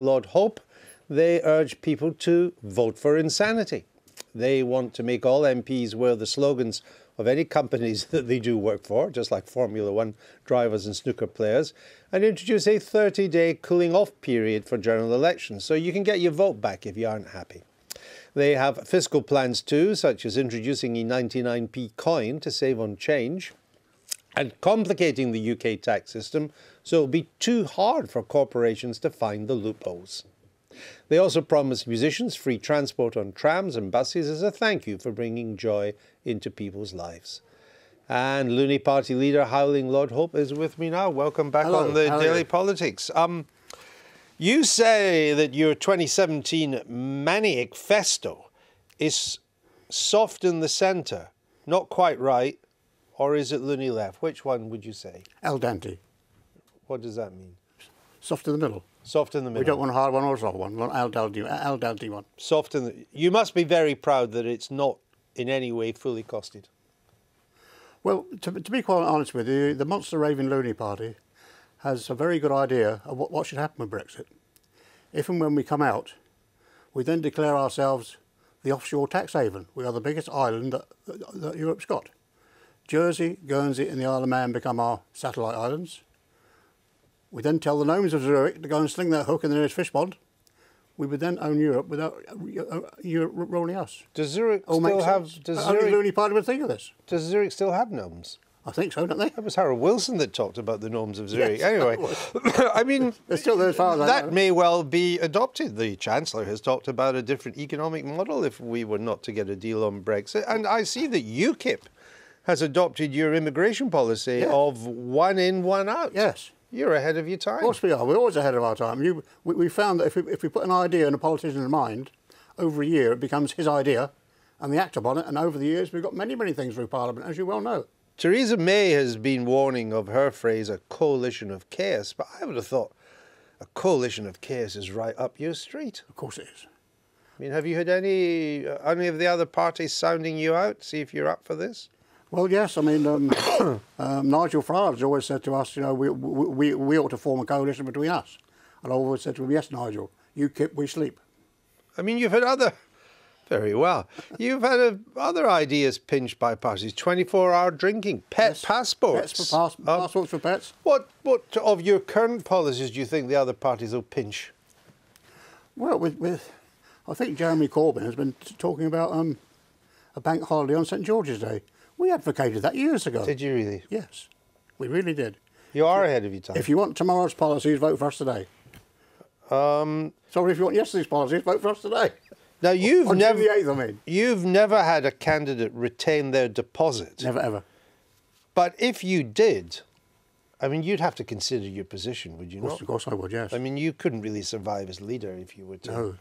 Lord Hope, they urge people to vote for insanity. They want to make all MPs wear the slogans of any companies that they do work for, just like Formula One drivers and snooker players, and introduce a 30-day cooling-off period for general elections, so you can get your vote back if you aren't happy. They have fiscal plans too, such as introducing a 99p coin to save on change, and complicating the UK tax system so it'll be too hard for corporations to find the loopholes. They also promise musicians free transport on trams and buses as a thank you for bringing joy into people's lives. And Looney Party leader Howling Lord Hope is with me now. Welcome back on the Daily Politics. You say that your 2017 manifesto is soft in the centre, not quite right, or is it loony left? Which one would you say? Al dente. What does that mean? Soft in the middle. Soft in the middle. We don't want a hard one or a soft one. We want al dente one. Soft in the... You must be very proud that it's not in any way fully costed. Well, to be quite honest with you, the Monster Raving Looney Party has a very good idea of what should happen with Brexit. If and when we come out, we then declare ourselves the offshore tax haven. We are the biggest island that Europe's got. Jersey, Guernsey and the Isle of Man become our satellite islands. We then tell the gnomes of Zurich to go and sling their hook in the nearest fish pond. We would then own Europe without Europe ruling us. Does Zurich still have... Only the Looney Party would think of this. Does Zurich still have gnomes? I think so, don't they? That was Harold Wilson that talked about the gnomes of Zurich. Yes, anyway, I mean, they're still there as far as I that know. may well be adopted. The Chancellor has talked about a different economic model if we were not to get a deal on Brexit. And I see that UKIP has adopted your immigration policy of one in, one out. Yes. You're ahead of your time. Of course we are. We're always ahead of our time. We found that if we put an idea in a politician's mind, over a year it becomes his idea and they act upon it. And over the years we've got many, many things through Parliament, as you well know. Theresa May has been warning of her phrase, a coalition of chaos. But I would have thought a coalition of chaos is right up your street. Of course it is. I mean, have you had any of the other parties sounding you out, see if you're up for this? Well, yes. I mean, Nigel Farage has always said to us, you know, we ought to form a coalition between us. And I always said to him, yes, Nigel, UKIP, we sleep. I mean, you've had other... Very well. You've had other ideas pinched by parties. 24-hour drinking, pet passports. Passports for pets. What of your current policies do you think the other parties will pinch? Well, I think Jeremy Corbyn has been talking about a bank holiday on St George's Day. We advocated that years ago. Did you really? Yes, we really did. You are ahead of your time. If you want tomorrow's policies, vote for us today. Sorry, if you want yesterday's policies, vote for us today. Now, you've on never... June the 8th, I mean. You've never had a candidate retain their deposit. Never, ever. But if you did, I mean, you'd have to consider your position, would you not? Of course I would, yes. I mean, you couldn't really survive as leader if you were to...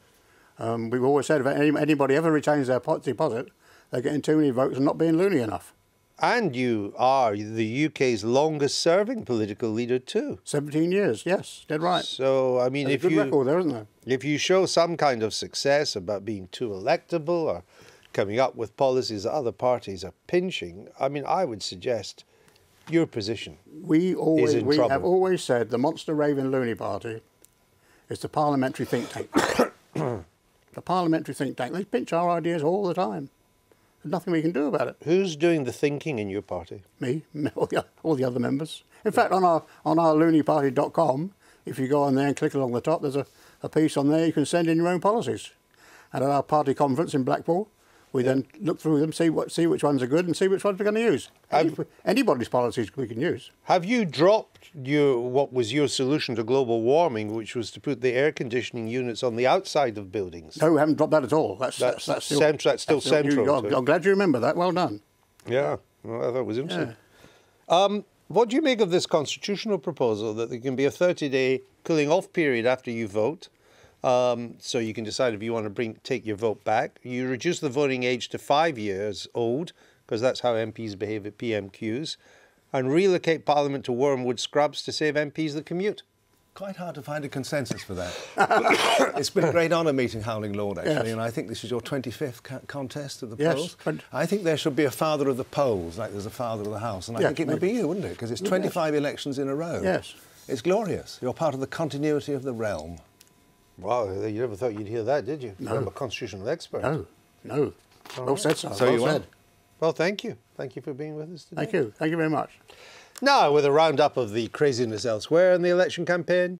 No. We've always said if anybody ever retains their deposit, they're getting too many votes and not being loony enough. And you are the UK's longest-serving political leader too. 17 years, yes, dead right. So, I mean, There's a good record there, isn't there? If you show some kind of success about being too electable or coming up with policies that other parties are pinching, I mean, I would suggest your position We trouble. have always said the Monster Raving Looney Party is the parliamentary think tank. The parliamentary think tank. They pinch our ideas all the time. There's nothing we can do about it. Who's doing the thinking in your party? Me, all the other members. In fact, on our looneyparty.com, if you go on there and click along the top, there's a piece on there you can send in your own policies. And at our party conference in Blackpool, we then look through them, see which ones are good and see which ones we're going to use. Anybody's policies we can use. Have you dropped what was your solution to global warming, which was to put the air conditioning units on the outside of buildings? No, we haven't dropped that at all. That's still central. I'm glad you remember that. Well done. Yeah, well, I thought it was interesting. Yeah. What do you make of this constitutional proposal that there can be a 30-day cooling-off period after you vote? So you can decide if you want to take your vote back. You reduce the voting age to 5 years old, because that's how MPs behave at PMQs, and relocate Parliament to Wormwood Scrubs to save MPs the commute. Quite hard to find a consensus for that. It's been a great honour meeting Howling Lord, actually, and I think this is your 25th contest of the polls. I think there should be a father of the polls, like there's a father of the House, and I think it would be you, wouldn't it? Because it's 25 elections in a row. Yes. It's glorious. You're part of the continuity of the realm. Wow, you never thought you'd hear that, did you? No. I'm a constitutional expert. No, no. Well said, sir. So well you said. are. Well, thank you. Thank you for being with us today. Thank you. Thank you very much. Now, with a roundup of the craziness elsewhere in the election campaign,